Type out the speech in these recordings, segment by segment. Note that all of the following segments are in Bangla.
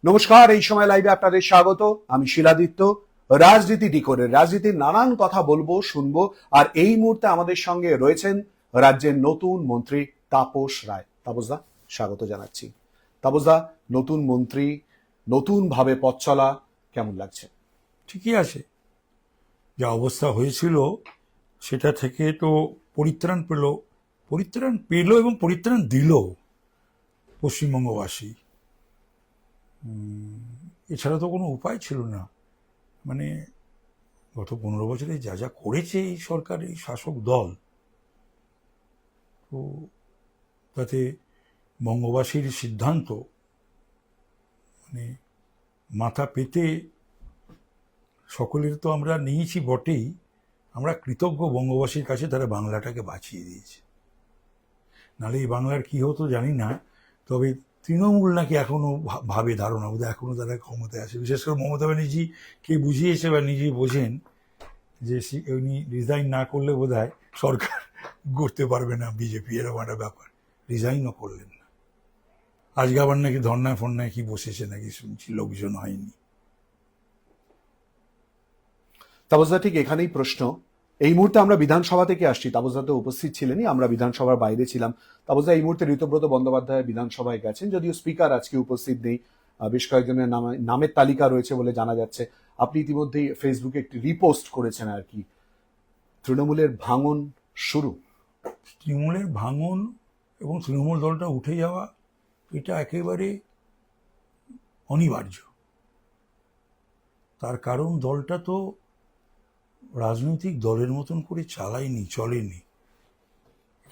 নমস্কার, এই সময় লাইভে আপনাদের স্বাগত। আমি শিলাদিত্য। রাজনীতি ডিকোডের রাজনীতির নানান কথা বলবো, শুনবো। আর এই মুহূর্তে আমাদের সঙ্গে রয়েছেন রাজ্যের নতুন মন্ত্রী তাপস রায়। তাপসদা, স্বাগত জানাচ্ছি। তাপসদা, নতুন মন্ত্রী, নতুন ভাবে পথ চলা, কেমন লাগছে? ঠিকই আছে। যা অবস্থা হয়েছিল সেটা থেকে তো পরিত্রাণ পেল এবং পরিত্রাণ দিল পশ্চিমবঙ্গবাসী। এছাড়া তো কোনো উপায় ছিল না। মানে গত 15 বছরে যা যা করেছে এই সরকার, এই শাসক দল, তো তাতে বঙ্গবাসীর সিদ্ধান্ত মানে মাথা পেতে সকলের তো আমরা নিয়েছি বটেই, আমরা কৃতজ্ঞ বঙ্গবাসীর কাছে, তারা বাংলাটাকে বাঁচিয়ে দিয়েছে। নাহলে এই বাংলার কি হতো জানি না। তবে তৃণমূল নাকি এখনো ভাবে, ধারণা বোধহয় এখনো তারা ক্ষমতায় আছে। বিশেষ করে মমতা ব্যানার্জি কে বুঝিয়েছে বা নিজেই বোঝেন যে উনি রিজাইন না করলে বোধহয় সরকার গড়তে পারবে না বিজেপি, এরকম একটা ব্যাপার। রিজাইনও করলেন না। আজকে আবার নাকি ধর্নায় ফর্নায় কি বসেছে নাকি শুনছি, লোকজন হয়নি। তাপসদা, ঠিক এখানেই প্রশ্ন। এই মুহূর্তে আমরা বিধানসভা থেকে আসছি। তাপসদা তো উপস্থিত ছিলেনই, আমরা বিধানসভার বাইরে ছিলাম। তাপসদা, এই মুহূর্তে ঋতব্রত বন্দ্যোপাধ্যায় বিধানসভায় গেছেন, যদিও স্পিকার আজকে উপস্থিত নেই। বেশ কয়েকজনের নামের তালিকা রয়েছে বলে জানা যাচ্ছে। আপনি ইতিমধ্যেই ফেসবুকে একটি রিপোস্ট করেছেন আর কি। তৃণমূলের ভাঙন শুরু। তৃণমূলের ভাঙন এবং তৃণমূল দলটা উঠে যাওয়া, এটা একেবারে অনিবার্য। তার কারণ দলটা তো রাজনৈতিক দলের মতন করে চালায়নি, চলেনি।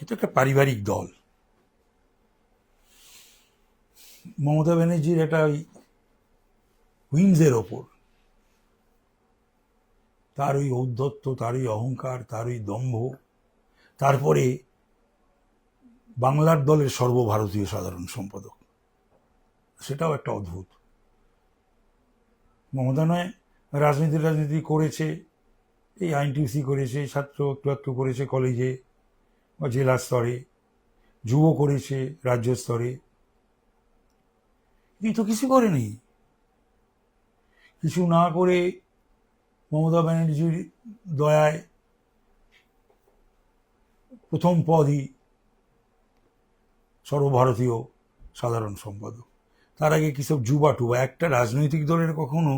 এটা একটা পারিবারিক দল। মমতা ব্যানার্জির একটা ওই উইংসের ওপর তার ওই ঔদ্ধত্য, তার ওই অহংকার, তার ওই দম্ভ, তারপরে বাংলার দলের সর্বভারতীয় সাধারণ সম্পাদক, সেটাও একটা অদ্ভুত। মমতা নয় রাজনীতি করেছে, এই আইনটিউসি করেছে, ছাত্র করেছে কলেজে বা জেলা স্তরে, যুব করেছে রাজ্য স্তরে। এই তো কিছু করেনি। কিছু না করে মমতা ব্যানার্জির দয়ায় প্রথম পদই সর্বভারতীয় সাধারণ সম্পাদক। তার আগে কিসব যুবা টুবা, একটা রাজনৈতিক দলের কখনো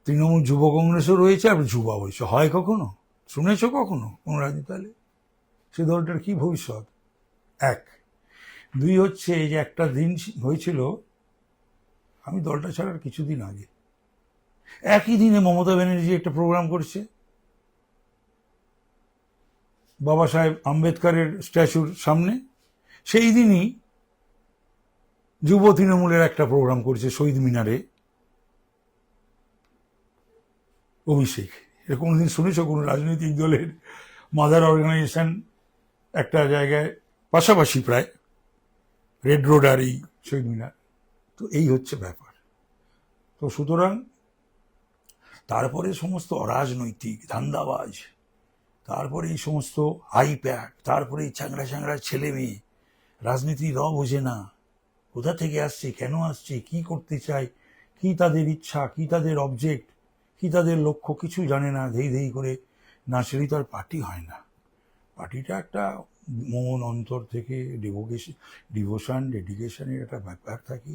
তৃণমূল যুব কংগ্রেসও রয়েছে আর যুবা হয়েছে হয় কখনো? শুনেছ কখনো কোন রাজনীতি দলে? সে দলটার কি ভবিষ্যৎ? এক। দুই হচ্ছে যে একটা দিন হয়েছিল, আমি দলটা ছাড়ার কিছুদিন আগে, একই দিনে মমতা ব্যানার্জি একটা প্রোগ্রাম করছে বাবা সাহেব আম্বেদকরের স্ট্যাচুর সামনে। সেই দিনই যুব তৃণমূলের একটা প্রোগ্রাম করছে শহীদ মিনারে অভিষেক। এটা কোনোদিন শুনেছ কোনো রাজনৈতিক দলের মাদার অর্গানাইজেশন একটা জায়গায় পাশাপাশি প্রায় রেড রোড আর এই শহীদ মিনার? তো এই হচ্ছে ব্যাপার। তো সুতরাং তারপরে সমস্ত অরাজনৈতিক ধান্দাবাজ, তারপরে এই সমস্ত হাইপ্যাক, তারপরে এই চ্যাংড়া ছেলে মেয়ে, রাজনীতি বোঝে না, কোথা থেকে আসছে, কেন আসছে, কি করতে চায়, কি তাদের ইচ্ছা, কি তাদের অবজেক্ট, কি তাদের লক্ষ্য, কিছু জানে না। ধেই করে নাচলেই তো আর পার্টি হয় না। পার্টিটা একটা মন অন্তর থেকে ডিভোশন, ডেডিকেশনের একটা ব্যাপার থাকে।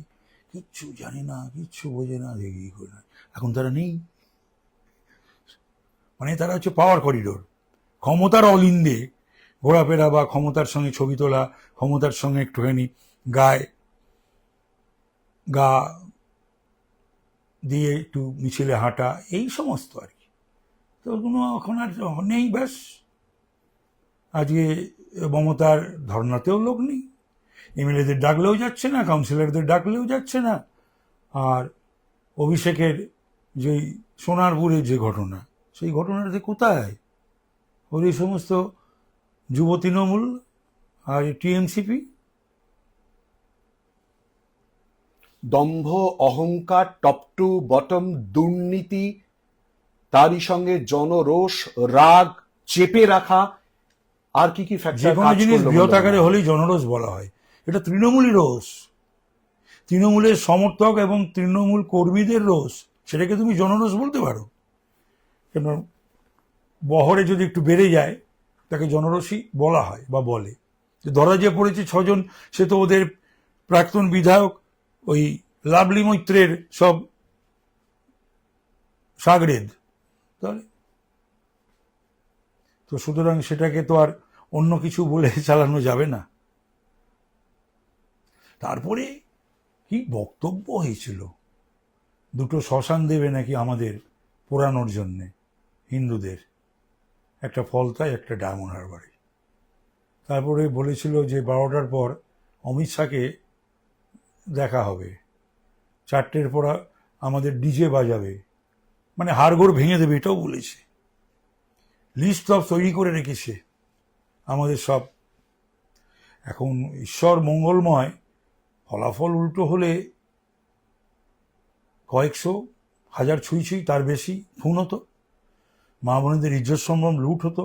কিচ্ছু জানে না, কিচ্ছু বোঝে না, ধেই করে না। এখন তারা নেই, মানে তারা হচ্ছে পাওয়ার করিডোর, ক্ষমতার অলিন্দে ঘোরাফেরা বা ক্ষমতার সঙ্গে ছবি তোলা, ক্ষমতার সঙ্গে একটুখানি গা দিয়ে একটু মিছিলে হাঁটা, এই সমস্ত আর কি। তো কোনো এখন আর নেই। ব্যাস, আজকে মমতার ধর্নাতেও লোক নেই, এমএলএদের ডাকলেও যাচ্ছে না, কাউন্সিলরদের ডাকলেও যাচ্ছে না। আর অভিষেকের যেই সোনারপুরের যে ঘটনা, সেই ঘটনাতে কোথায় ওর এই সমস্ত যুব তৃণমূল আর টিএমসিপি? দম্ভ, অহংকার, টপ টু বটম দুর্নীতি, তারই সঙ্গে জনরোষ, রাগ চেপে রাখা, আর কি ফ্যাক্টর? যে কোনো জিনিস বৃহৎ আকারে হলেই জনরোষ বলা হয়। এটা তৃণমূলই রোষ। তৃণমূলের সমর্থক এবং তৃণমূল কর্মীদের রোষ, সেটাকে তুমি জনরোষ বলতে পারো? কেন বহরে যদি একটু বেড়ে যায় তাকে জনরোষী বলা হয় বা বলে। যে ধরা যে পড়েছে 6 জন, সে তো ওদের প্রাক্তন বিধায়ক ওই লাভলি মৈত্রের সব সাগরেদ। তাহলে তো সুতরাং সেটাকে তো আর অন্য কিছু বলে চালানো যাবে না। তারপরে কি বক্তব্য হয়েছিল, 2টো শ্মশান দেবে নাকি আমাদের পোড়ানোর জন্যে হিন্দুদের, একটা ফলতায় একটা ডায়মন্ড হারবারে। তারপরে বলেছিল যে 12টার পর অমিত শাহকে দেখা হবে, 4টের পর আমাদের ডিজে বাজাবে, মানে হাড়গোড় ভেঙে দেবে, এটাও বলেছে। লিস্ট সব তৈরি করে রেখেছে আমাদের সব। এখন ঈশ্বর মঙ্গলময়, ফলাফল উল্টো হলে কয়েকশো হাজার ছুঁই তার বেশি খুন হতো, মা বোনেদের ইজ্জত সম্ভ্রম লুট হতো,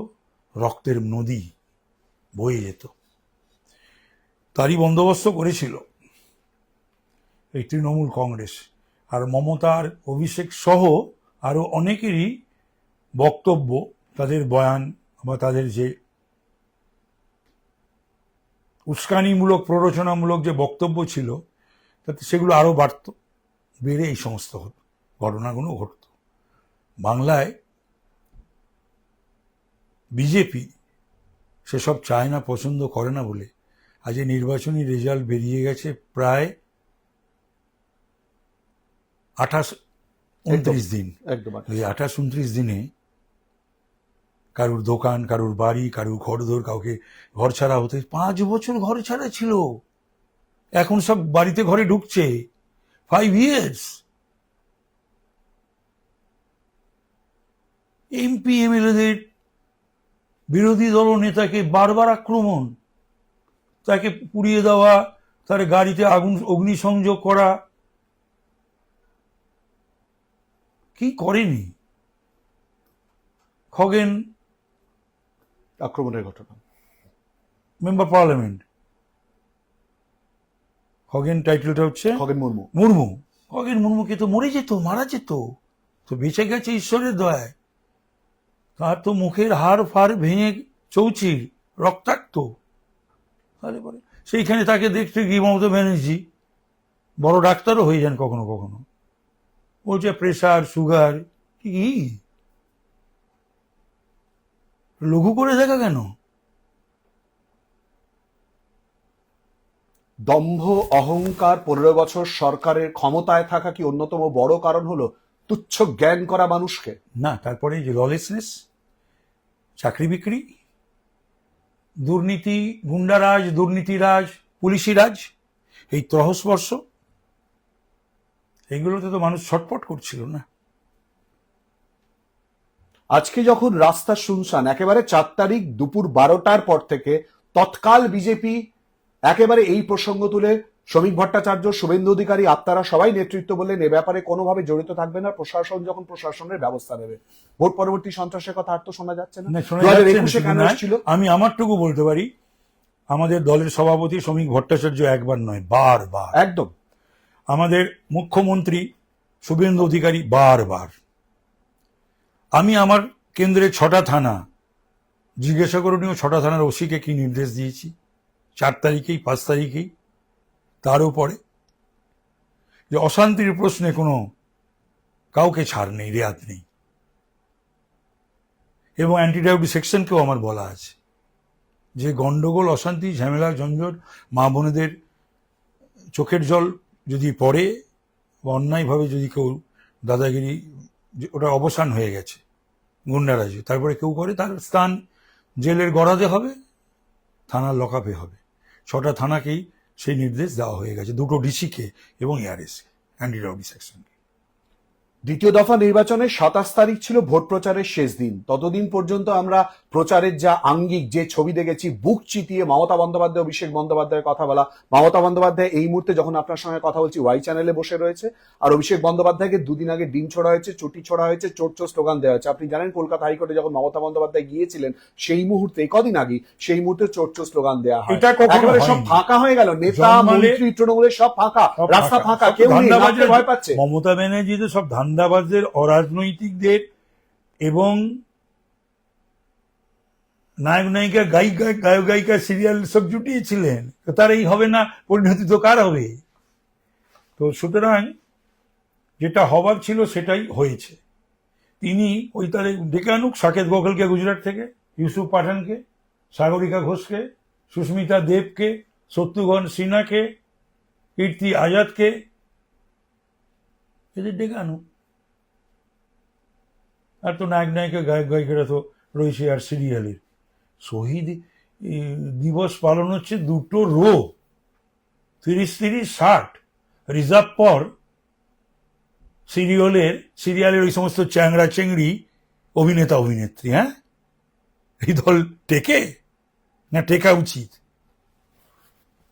রক্তের নদী বয়ে যেত। তারই বন্দোবস্ত করেছিল এই তৃণমূল কংগ্রেস। আর মমতার অভিষেক সহ আরো অনেকেরই বক্তব্য, তাদের বয়ান বা তাদের যে উস্কানিমূলক প্ররোচনামূলক যে বক্তব্য ছিল, তাতে সেগুলো আরো বাড়ত, বেড়ে এই সমস্ত ঘটনাগুলো ঘটত। বাংলায় বিজেপি সেসব চায় না, পছন্দ করে না বলে আজ এই নির্বাচনী রেজাল্ট বেরিয়ে গেছে প্রায় 28-29 দিন। একদম এই 28-29 দিনে কারুর দোকান, কারুর বাড়ি, কারুর ঘরদোর, কাউকে ঘর ছাড়া হতে 5 বছর ঘর ছাড়া ছিল, এখন সব বাড়িতে ঘরে ঢুকছে। 5 years। এমপি এমএলএদের বিরোধী দল নেতাকে বারবার আক্রমণ, তাকে পুড়িয়ে দেওয়া, তার গাড়িতে অগ্নিসংযোগ করা, কি করেনি? খগেন আক্রমণের ঘটনা, মেম্বার পার্লামেন্ট, খগেন টাইটেলটা হচ্ছে খগেন মুর্মু। মুর্মু। খগেন মুর্মুকে তো মরে যেত, মারা যেত, তো বেঁচে গেছে ঈশ্বরের দয়ায়। তার তো মুখের হাড় ফাড় ভেঙে চৌচির, রক্তাক্ত। তাহলে পরে সেইখানে তাকে দেখতে গিয়ে মমতা ব্যানার্জি বড় ডাক্তারও হয়ে যান কখনো কখনো, বলছে প্রেশার, সুগার, কি লঘু করে দেখা কেন? দম্ভ, অহংকার, 15 বছর সরকারের ক্ষমতায় থাকা কি অন্যতম বড় কারণ হলো তুচ্ছ জ্ঞান করা মানুষকে? না, তারপরে যে ললেসনেস, চাকরি বিক্রি, দুর্নীতি, গুন্ডারাজ, দুর্নীতিরাজ, পুলিশি রাজ, এই ত্রহস্পর্শ, এইগুলোতে তো মানুষ ছটফট করছিল না। আজকে যখন রাস্তা শুনশান, একেবারে 4 তারিখ দুপুর 12টার পর থেকে তৎকাল বিজেপি একেবারে এই প্রসঙ্গ তুলে শ্রমিক ভট্টাচার্য, শুভেন্দু অধিকারী, আপনারা সবাই নেতৃত্ব বললেন এ ব্যাপারে কোনোভাবে জড়িত থাকবে না, প্রশাসন যখন প্রশাসনের ব্যবস্থা নেবে। ভোট পরবর্তী সন্ত্রাসের কথা আর তো শোনা যাচ্ছে না। না, শোনা 2021 যাচ্ছে না, কেন শুধু নয়, এসেছিল? আমি আমারটুকু বলতে পারি, আমাদের দলের সভাপতি শ্রমিক ভট্টাচার্য একবার নয়, বারবার, একদম। আমাদের মুখ্যমন্ত্রী শুভেন্দু অধিকারী বারবার। আমি আমার কেন্দ্রের 6টা থানা জিজ্ঞাসা করণীয়, 6টা থানার ওসিকে কি নির্দেশ দিয়েছি, 4 তারিখেই, 5 তারিখেই। তারও পরে যে অশান্তির প্রশ্নে কোনো কাউকে ছাড় নেই, রেয়াত নেই। এবং অ্যান্টি ডাউটি সেকশনকেও আমার বলা আছে যে গন্ডগোল, অশান্তি, ঝামেলা, ঝঞ্ঝট, মা বোনেদের চোখের জল যদি পড়ে বা অন্যায়ভাবে যদি কেউ দাদাগিরি, ওটা অবসান হয়ে গেছে, গুন্ডারাজে, তারপরে কেউ করে, তার স্থান জেলের গড়াতে হবে, থানার লকআপে হবে। 6টা থানাকেই সেই নির্দেশ দেওয়া হয়ে গেছে, 2টো ডিসিকে এবং এআরএস অ্যান্টি ডাউটি সেকশনকে। দ্বিতীয় দফা নির্বাচনে 27 তারিখ ছিল ভোট প্রচারের শেষ দিন। ততদিন পর্যন্ত আমরা প্রচারের যা আঙ্গিক যে ছবি দেখেছি, বুক চিতিয়ে মমতা বন্দ্যোপাধ্যায়, অভিষেক বন্দ্যোপাধ্যায়ের কথা বলা। মমতা বন্দ্যোপাধ্যায় এই মুহূর্তে যখন আপনার সঙ্গে কথা বলছি ওয়াই চ্যানেলে বসে রয়েছে, আর অভিষেক বন্দ্যোপাধ্যায়কে দুদিন আগে ডিম ছোড়া হয়েছে, চটি ছোড়া হয়েছে, চোর চোর স্লোগান দেওয়া হয়েছে। আপনি জানেন কলকাতা হাইকোর্টে যখন মমতা বন্দ্যোপাধ্যায় গিয়েছিলেন সেই মুহূর্তে, কদিন আগে সেই মুহূর্তে চোর চোর স্লোগান দেওয়া হয়। এটা কখনো একেবারে সব হয়নি। ফাঁকা হয়ে গেল, নেতা জন্মালে- মন্ত্রী তৃণমূলের সব ফাঁকা, সব রাস্তা ফাঁকা, সব কেউ নেই, ধান্দাবাজের নামতে ভয় পাচ্ছে। মমতা ব্যানার্জি তো সব ধান্দাবাজদের, অরাজনৈতিকদের এবং নায়ক নায়িকা, গায়ক গায়িকা, সিরিয়াল সব জুটিয়েছিলেন। তো তার এই হবে না, পরিণতি তো কার হবে? তো সুতরাং যেটা হবার ছিল সেটাই হয়েছে। তিনি ওই তারে ডেকে আনুক সাকেত গোখলকে গুজরাট থেকে, ইউসুফ পাঠানকে, সাগরিকা ঘোষকে, সুস্মিতা দেবকে, শত্রুঘ্ন সিনহাকে, কীর্তি আজাদকে, এদের ডেকে আনুক। আর তো নায়ক নায়িকা, গায়ক গায়িকারা তো রয়েছে আর সিরিয়ালের। শহীদ দিবস পালন হচ্ছে দুটো রো, 30-30-60 রিজার্ভ পর সিরিয়ালের ওই সমস্ত চ্যাংড়া চেংড়ি অভিনেতা অভিনেত্রী। হ্যাঁ, এই দল টেকে না টেকা উচিত?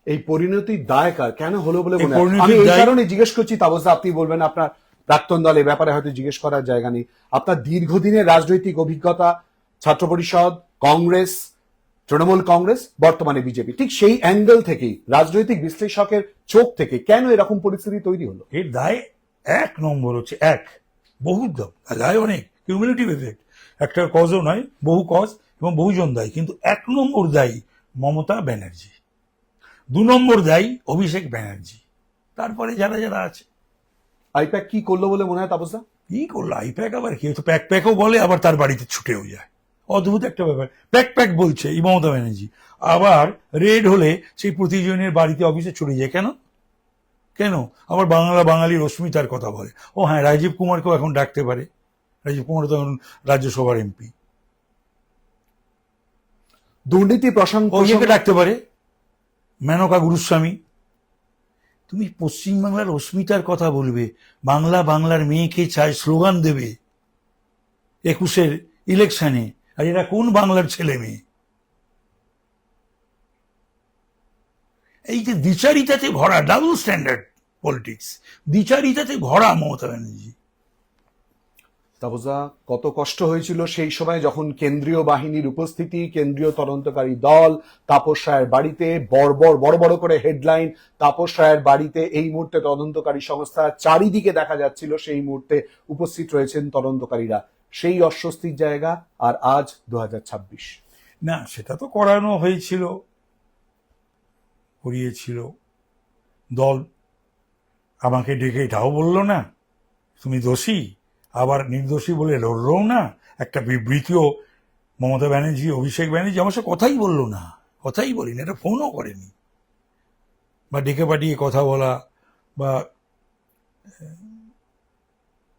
এই পরিণতির দায় কার, কেন হলো বলে এই মনে হয়? পরিণতির আমি এই দায়- কারণে জিজ্ঞেস করছি তাপসদা, আপনি বলবেন আপনার প্রাক্তন দল, এ ব্যাপারে হয়তো জিজ্ঞেস করার জায়গা নেই। আপনার দীর্ঘদিনের রাজনৈতিক অভিজ্ঞতা, ছাত্র পরিষদ, কংগ্রেস, তৃণমূল কংগ্রেস, বর্তমানে বিজেপি, ঠিক সেই অ্যাঙ্গেল থেকেই রাজনৈতিক বিশ্লেষকের চোখ থেকে কেন এরকম পরিস্থিতি তৈরি হলো? এর দায় এক নম্বর হচ্ছে বহু দায় অনেক, কিউমুলেটিভ এফেক্ট, একটা কজও নয়, বহু কজ এবং বহুজন দায়ী। কিন্তু 1 নম্বর দায়ী মমতা ব্যানার্জি, 2 নম্বর দায়ী অভিষেক ব্যানার্জি, তারপরে যারা যারা আছে। আইপ্যাক কি করলো বলে মনে হয় তাপসদা? কি করলো আইপ্যাক? আবার কি তো প্যাক প্যাকও বলে, আবার তার বাড়িতে ছুটেও যায়। অদ্ভুত একটা ব্যাপার, প্যাক প্যাক বলছে এই মমতা ব্যানার্জি, আবার রেড হলে সেই প্রতিজনের বাড়িতে অফিসে ছুটে যায়। কেন কেন? আবার বাঙালির অস্মিতার কথা বলে। ও হ্যাঁ, রাজীব কুমারকেও এখন ডাকতে পারে, রাজীব কুমার তো এখন রাজ্যসভার এমপি, দুর্নীতি ওকে ডাকতে পারে, মেনকা গুরুস্বামী। তুমি পশ্চিমবাংলার অস্মিতার কথা বলবে, বাংলার মেয়েকে চায় স্লোগান দেবে 21-এর ইলেকশনে, আর এরা কোন বাংলার ছেলে মেয়ে? এই যে দ্বিচারিতাতে ভরা, ডাবল স্ট্যান্ডার্ড পলিটিক্স, দ্বিচারিতাতে ভরা মমতা ব্যানার্জি। তাপসদা, কত কষ্ট হয়েছিল সেই সময় যখন কেন্দ্রীয় বাহিনীর উপস্থিতি, কেন্দ্রীয় তদন্তকারী দল তাপস রায়ের বাড়িতে, বড় বড় করে হেডলাইন, তাপস রায়ের বাড়িতে এই মুহূর্তে তদন্তকারী সংস্থা, চারিদিকে দেখা যাচ্ছিল সেই মুহূর্তে উপস্থিত রয়েছেন তদন্তকারীরা। সেই অস্বস্তির জায়গা, আর আজ 2026। না, সেটা তো করানো হয়েছিল, করিয়েছিল দল। আমাকে ডেকে এটাও বললো না তুমি দোষী, আবার নির্দোষী বলে লড়লও না। একটা বিবৃতিও মমতা ব্যানার্জি, অভিষেক ব্যানার্জি আমার সাথে কথাই বললো না, কথাই বলিনি, এটা ফোনও করেনি, বা ডেকে পাঠিয়ে কথা বলা, বা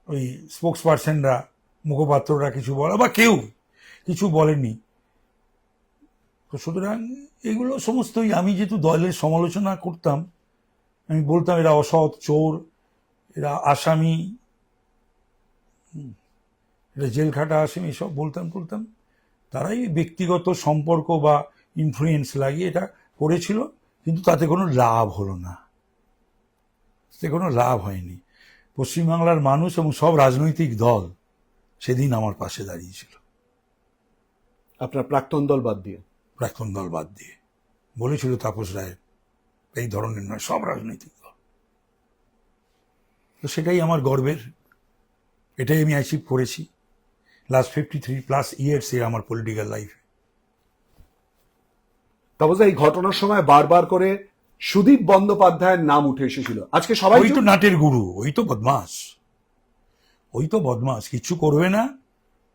ওই স্পোক্স পার্সনরা, মুখপাত্ররা কিছু বলা, বা কেউ কিছু বলেনি। তো সুতরাং এগুলো সমস্তই, আমি যেহেতু দলের সমালোচনা করতাম, আমি বলতাম এরা অসৎ, চোর, এরা আসামি, এরা জেল খাটা আসামি, সব বলতাম। তারাই ব্যক্তিগত সম্পর্ক বা ইনফ্লুয়েন্স লাগিয়ে এটা করেছিল, কিন্তু তাতে কোনো লাভ হলো না, তাতে কোনো লাভ হয়নি। পশ্চিমবাংলার মানুষ এবং সব রাজনৈতিক দল সেদিন আমার পাশে দাঁড়িয়েছিল। আপনার প্রাক্তন দল বাদ দিয়ে? প্রাক্তন দল বাদ দিয়ে। বলেছিল তাপস রায়ের এই ধরনের নয়, সব রাজনৈতিক দল। তো সেটাই আমার গর্বের, এটাই আমি অ্যাচিভ করেছি লাস্ট 53+ ইয়ার্স এর আমার পলিটিক্যাল লাইফে। তাপসদা, এই ঘটনার সময় বারবার করে সুদীপ বন্দ্যোপাধ্যায়ের নাম উঠে এসেছিল। আজকে সবাই ওই তো নাটের গুরু, ওই তো বদমাস, কিচ্ছু করবে না,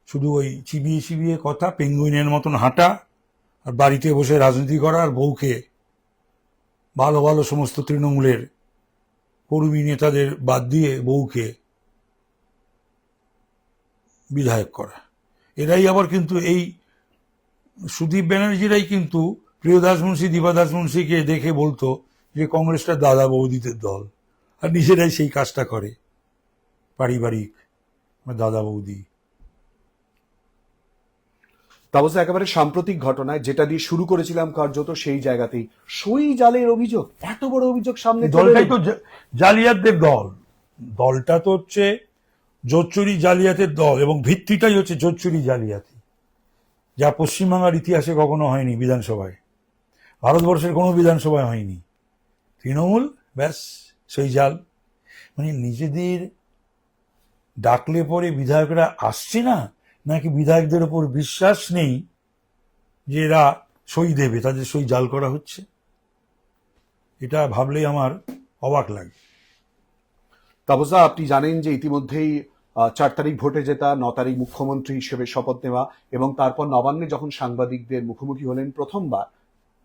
শুধু ওই চিবিয়ে কথা, পেঙ্গুইনের মতন হাঁটা, আর বাড়িতে বসে রাজনীতি করা, আর বউকে, ভালো সমস্ত তৃণমূলের কর্মী নেতাদের বাদ দিয়ে বউকে বিধায়ক করা। এরাই আবার কিন্তু এই সুদীপ ব্যানার্জিরাই কিন্তু প্রিয়দাস মুন্সী, দীপাদাস মুন্সীকে দেখে বলতো যে কংগ্রেসটা দাদা বৌদিদের দল, আর নিজেরাই সেই কাজটা করে পারিবারিক আমার দাদা বৌদি। তাপস দা, একেবারে সাম্প্রতিক ঘটনায় যেটা দিয়ে শুরু করেছিলাম কার্যত সেই জায়গাতেই সই জালের অভিযোগ, এত বড় অভিযোগ সামনে চলে দলটাই এলো। তো জালিয়াতদের দল। দলটা তো হচ্ছে জোচ্চুরি জালিয়াতের দল, এবং ভিত্তিটাই হচ্ছে জোচ্চুরি জালিয়াতি, যা পশ্চিমবাংলার ইতিহাসে কখনো হয়নি। বিধানসভায়, ভারতবর্ষের কোনো বিধানসভায় হয়নি। তৃণমূল, ব্যাস সেই জাল। মানে নিজেদের ডাকলে পরে বিধায়করা আসছে না, নাকি বিধায়কদের ওপর বিশ্বাস নেই যে এরা সই দেবে, তাদের সই জাল করা হচ্ছে। এটা ভাবলেই আমার অবাক লাগে। তাপস দা, আপনি জানেন যে ইতিমধ্যেই 4 তারিখ ভোটে জেতা, 9 তারিখ মুখ্যমন্ত্রী হিসেবে শপথ নেওয়া, এবং তারপর নবান্নে যখন সাংবাদিকদের মুখোমুখি হলেন প্রথমবার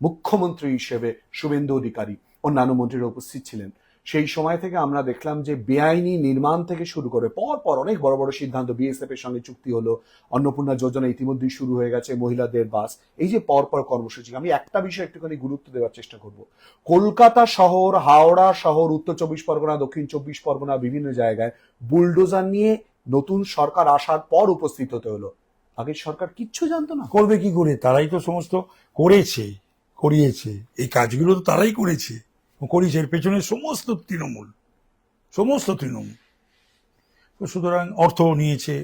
মুখ্যমন্ত্রী হিসেবে শুভেন্দু অধিকারী, অন্যান্য মন্ত্রীরা উপস্থিত ছিলেন, সেই সময় থেকে আমরা দেখলাম যে বেআইনি নির্মাণ থেকে শুরু করে পর অনেক বড় বড় সিদ্ধান্ত, বিএসএফ এর সঙ্গে চুক্তি হলো, অন্নপূর্ণা যোজনা ইতিমধ্যেই শুরু হয়ে গেছে, মহিলাদের বাস, এই যে পর কর্মসূচি। আমি একটা বিষয় একটুখানি গুরুত্ব দেওয়ার চেষ্টা করব। কলকাতা শহর, হাওড়া শহর, উত্তর 24 পরগনা, দক্ষিণ 24 পরগনা, বিভিন্ন জায়গায় বুলডোজার নিয়ে নতুন সরকার আসার পর উপস্থিত হতে হলো। আগের সরকার কিচ্ছু জানতো না। করবে কি করে? তারাই তো সমস্ত করেছে, করিয়েছে, এই কাজগুলো তো তারাই করেছে, করিয়েছে। এর পেছনে সমস্ত তৃণমূল। তো সুতরাং অর্থ নিয়েছে,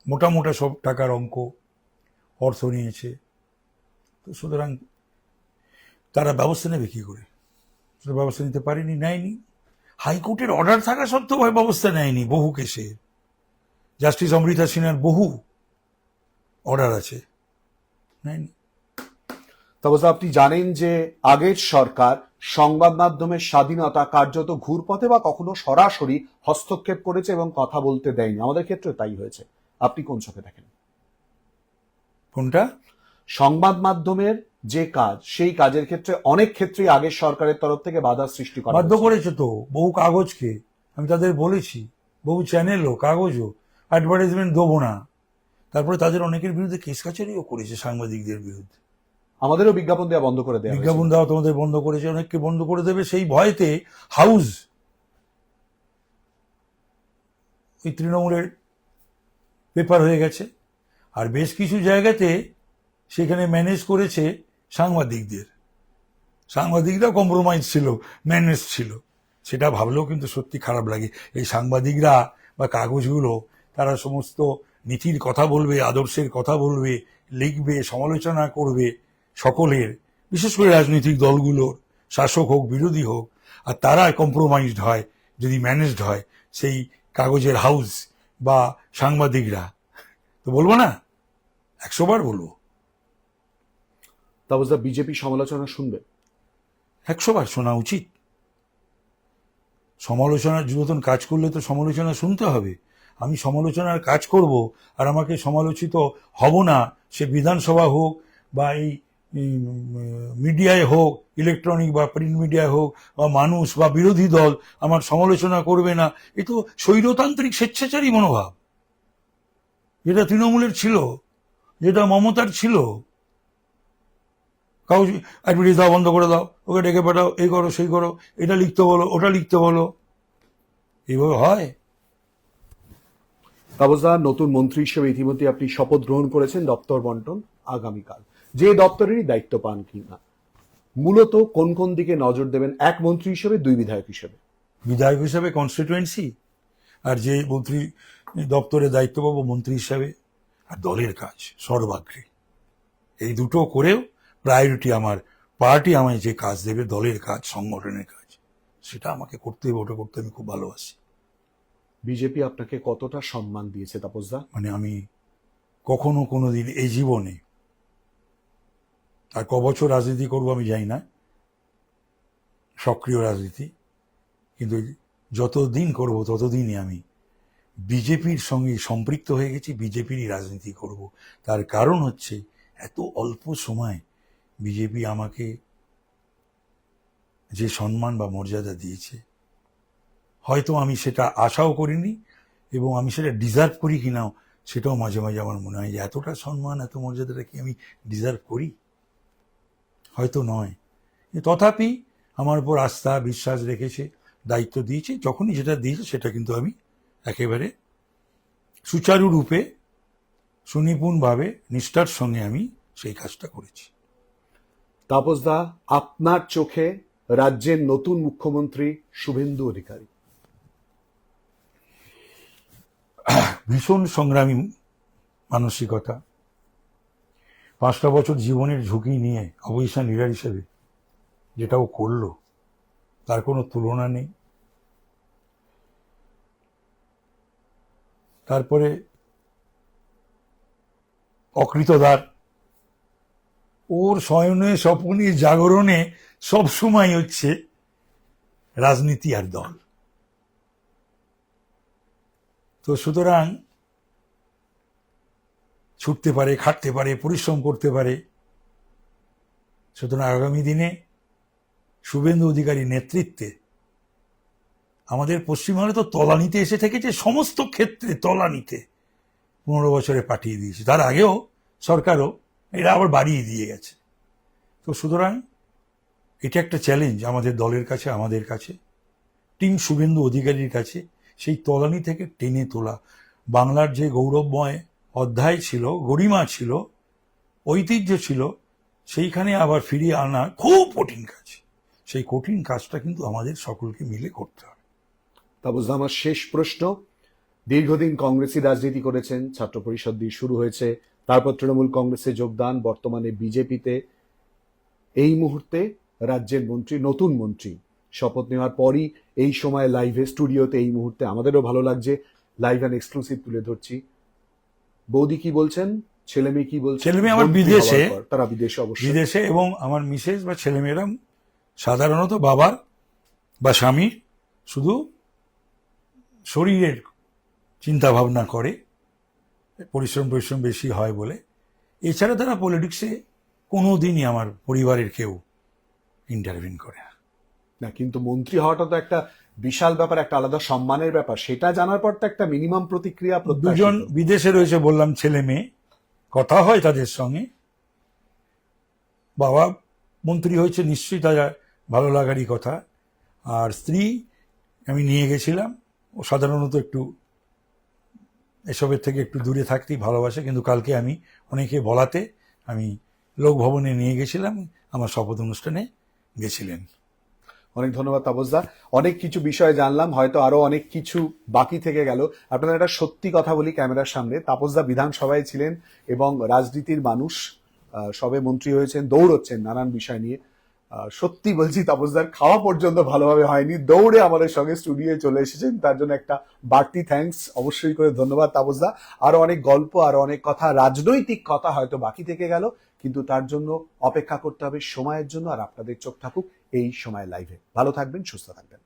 মোটা মোটা সব টাকার অঙ্ক অর্থ নিয়েছে। তো সুতরাং তারা ব্যবস্থা নেবে কি করে? সেটা ব্যবস্থা নিতে পারেনি, নেয়নি। হাইকোর্টের অর্ডার থাকা সত্ত্বেও ব্যবস্থা নেয়নি বহু কেসে। জাস্টিস অমৃতা সিনহার বহু অর্ডার আছে, নেয়নি। তবে আপনি জানেন যে আগের সরকার সংবাদ মাধ্যমের স্বাধীনতা কার্যত ঘুরপথে বা কখনো সরাসরি হস্তক্ষেপ করেছে এবং কথা বলতে দেয়নি। আমাদের ক্ষেত্রে তাই হয়েছে। আপনি কোন চোখে দেখেন? কোনটা? সংবাদ মাধ্যমের যে কাজ, সেই কাজের ক্ষেত্রে অনেক ক্ষেত্রেই আগের সরকারের তরফ থেকে বাধা সৃষ্টি করা বাধ্য হয়েছে। করেছে তো বহু কাগজকে। আমি তাদের বলেছি, বহু চ্যানেলও, কাগজও, অ্যাডভার্টাইজমেন্ট দেবো না। তারপরে তাদের অনেকের বিরুদ্ধে কেস কাছারিও করেছে, সাংবাদিকদের বিরুদ্ধে। আমাদেরও বিজ্ঞাপন দেওয়া বন্ধ করে দেওয়া বিজ্ঞাপন হয়েছিল। দেওয়া তোমাদের বন্ধ করেছে, অনেককে বন্ধ করে দেবে সেই ভয়েতে। হাউস ওই তৃণমূলের পেপার হয়ে গেছে, আর বেশ কিছু জায়গাতে সেখানে ম্যানেজ করেছে সাংবাদিকদের। সাংবাদিকরা কম্প্রোমাইজ ছিল, ম্যানেজ ছিল। সেটা ভাবলেও কিন্তু সত্যি খারাপ লাগে। এই সাংবাদিকরা বা কাগজগুলো, তারা সমস্ত নীতির কথা বলবে, আদর্শের কথা বলবে, লিখবে, সমালোচনা করবে সকলের, বিশেষ করে রাজনৈতিক দলগুলোর, শাসক হোক বিরোধী হোক, আর তারা কম্প্রোমাইজড হয় যদি ম্যানেজড হয় সেই কাগজের হাউস বা সাংবাদিকরা। তো বলবো না, 100 বার বলবো, তবে বিজেপি সমালোচনা শুনবে? 100 বার শোনা উচিত। সমালোচনার যুবতন কাজ করলে তো সমালোচনা শুনতে হবে। আমি সমালোচনার কাজ করব আর আমাকে সমালোচিত হব না, সে বিধানসভা হোক বা এই মিডিয়ায় হোক, ইলেকট্রনিক বা প্রিন্ট মিডিয়ায় হোক, বা মানুষ বা বিরোধী দল আমার সমালোচনা করবে না, এ তো স্বৈরতান্ত্রিক স্বেচ্ছাচারী মনোভাব, যেটা তৃণমূলের ছিল, যেটা মমতার ছিল। কাগজ অ্যাডভার্টাইজ দাও, বন্ধ করে দাও, ওকে ডেকে পাঠাও, এই করো সেই করো, এটা লিখতে বলো, ওটা লিখতে বলো, এইভাবে হয়? তাবজদা, নতুন মন্ত্রী হিসেবে ইতিমধ্যে আপনি শপথ গ্রহণ করেছেন, দপ্তর বন্টন আগামীকাল। যে দপ্তরেরই দায়িত্ব পান কিনা, মূলত কোন কোন দিকে নজর দেবেন এক মন্ত্রী হিসেবে, 2 বিধায়ক হিসেবে? বিধায়ক হিসাবে কনস্টিটুয়েন্সি, আর যে মন্ত্রী দপ্তরে দায়িত্ব পাবো মন্ত্রী হিসাবে, আর দলের কাজ সর্বাগ্রে। এই দুটো করেও প্রায়োরিটি আমার, পার্টি আমায় যে কাজ দেবে, দলের কাজ, সংগঠনের কাজ, সেটা আমাকে করতে হবে। ওটা করতে আমি খুব ভালোবাসি। বিজেপি আপনাকে কতটা সম্মান দিয়েছে তাপসদা? মানে আমি কখনো কোনোদিন এই জীবনে, আর বছর রাজনীতি করবো আমি জানি না, সক্রিয় রাজনীতি, কিন্তু যতদিন করব ততদিনই আমি বিজেপির সঙ্গে সম্পৃক্ত হয়ে গেছি, বিজেপিরই রাজনীতি করব। তার কারণ হচ্ছে এত অল্প সময় বিজেপি আমাকে যে সম্মান বা মর্যাদা দিয়েছে, হয়তো আমি সেটা আশাও করিনি, এবং আমি সেটা ডিজার্ভ করি কিনাও সেটাও মাঝে মাঝে আমার মনে হয় যে এতটা সম্মান, এত মর্যাদাটা কি আমি ডিজার্ভ করি? হয়তো নয়। তথাপি আমার উপর আস্থা, বিশ্বাস রেখেছে, দায়িত্ব দিয়েছে। যখনই যেটা দিয়েছে সেটা কিন্তু আমি একেবারে সুচারুরূপে সুনিপুণভাবে নিষ্ঠার সঙ্গে আমি সেই কাজটা করেছি। তাপসদা, আপনার চোখে রাজ্যের নতুন মুখ্যমন্ত্রী শুভেন্দু অধিকারী ভীষণ সংগ্রামী মানসিকতা, 5টা বছর জীবনের ঝুঁকি নিয়ে অবৈশা লিডার হিসেবে যেটাও করলো তার কোনো তুলনা নেই। তারপরে অকৃতদার, ওর শয়নে স্বপ্নে জাগরণে সবসময় হচ্ছে রাজনীতি আর দল। তো সুতরাং ছুটতে পারে, খাটতে পারে, পরিশ্রম করতে পারে। সুতরাং আগামী দিনে শুভেন্দু অধিকারীর নেতৃত্বে আমাদের পশ্চিমবঙ্গে তো তলানিতে এসে থেকেছে, সমস্ত ক্ষেত্রে তলানিতে 15 বছরে পাঠিয়ে দিয়েছে। তার আগেও সরকারও এরা আবার বাড়িয়ে দিয়ে গেছে। তো সুতরাং এটা একটা চ্যালেঞ্জ আমাদের দলের কাছে, আমাদের কাছে, টিম শুভেন্দু অধিকারীর কাছে, সেই তলানি থেকে টেনে তোলা। বাংলার যে গৌরবময় অধ্যায় ছিল, গরিমা ছিল, ঐতিহ্য ছিল, সেইখানে আবার ফিরিয়ে আনা খুব কঠিন কাজ। সেই কঠিন কাজটা কিন্তু আমাদের সকলকে মিলে করতে হবে। তাপসদা, আমার শেষ প্রশ্ন, দীর্ঘদিন কংগ্রেসী রাজনীতি করেছেন, ছাত্র পরিষদ দিয়ে শুরু হয়েছে, তারপর তৃণমূল কংগ্রেসে যোগদান, বর্তমানে বিজেপিতে, এই মুহূর্তে রাজ্যের মন্ত্রী, নতুন মন্ত্রী, শপথ নেওয়ার পরই এই সময় লাইভে স্টুডিওতে এই মুহূর্তে আমাদেরও ভালো লাগছে, লাইভ অ্যান্ড এক্সক্লুসিভ তুলে ধরছি। বৌদি কি বলছেন, ছেলে মেয়ে কি বলছেন? ছেলে মেয়ে আমার মন্ত্রী বিদেশে, হওয়ার পর, তারা বিদেশে অবশ্যই বিদেশে, এবং আমার মিসেস বা ছেলেমেয়েরা সাধারণত বাবার বা স্বামীর শুধু শরীরের চিন্তা ভাবনা করে, পরিশ্রম বেশি হয় বলে। এছাড়া তারা পলিটিক্সে কোনো দিনই আমার পরিবারের কেউ ইন্টারভিন করে না। না, কিন্তু মন্ত্রী হওয়াটা তো একটা বিশাল ব্যাপার, একটা আলাদা সম্মানের ব্যাপার, সেটা জানার পর তো একটা মিনিমাম প্রতিক্রিয়া প্রত্যাশিত। দুজন বিদেশে রয়েছে বললাম, ছেলে মেয়ে, কথা হয় তাদের সঙ্গে। বাবা মন্ত্রী হয়েছে, নিশ্চয়ই তারা ভালো লাগারই কথা। আর স্ত্রী আমি নিয়ে গেছিলাম, ও সাধারণত একটু এসবের থেকে একটু দূরে থাকতেই ভালোবাসে, কিন্তু কালকে আমি অনেকে বলাতে আমি লোকভবনে নিয়ে গেছিলাম, আমার শপথ অনুষ্ঠানে গেছিলেন। অনেক ধন্যবাদ তাপসদা, অনেক কিছু বিষয় জানলাম, হয়তো আরো অনেক কিছু বাকি থেকে গেল। আপনাদের একটা সত্যি কথা বলি ক্যামেরার সামনে, তাপসদা বিধানসভায় ছিলেন এবং রাজনীতির মানুষ, সবে মন্ত্রী হয়েছেন, দৌড়চ্ছেন নানান বিষয় নিয়ে। সত্যি বলছি, তাপসদার খাওয়া পর্যন্ত ভালোভাবে হয়নি, দৌড়ে আমাদের সঙ্গে স্টুডিওয়ে চলে এসেছেন, তার জন্য একটা বাড়তি থ্যাঙ্কস অবশ্যই করে ধন্যবাদ তাপসদা। আরো অনেক গল্প, আরো অনেক কথা, রাজনৈতিক কথা হয়তো বাকি থেকে গেল, কিন্তু তার জন্য অপেক্ষা করতে হবে সময়ের জন্য। আর আপনাদের চোখ থাকুক এই সময় লাইভে। ভালো থাকবেন, সুস্থ থাকবেন।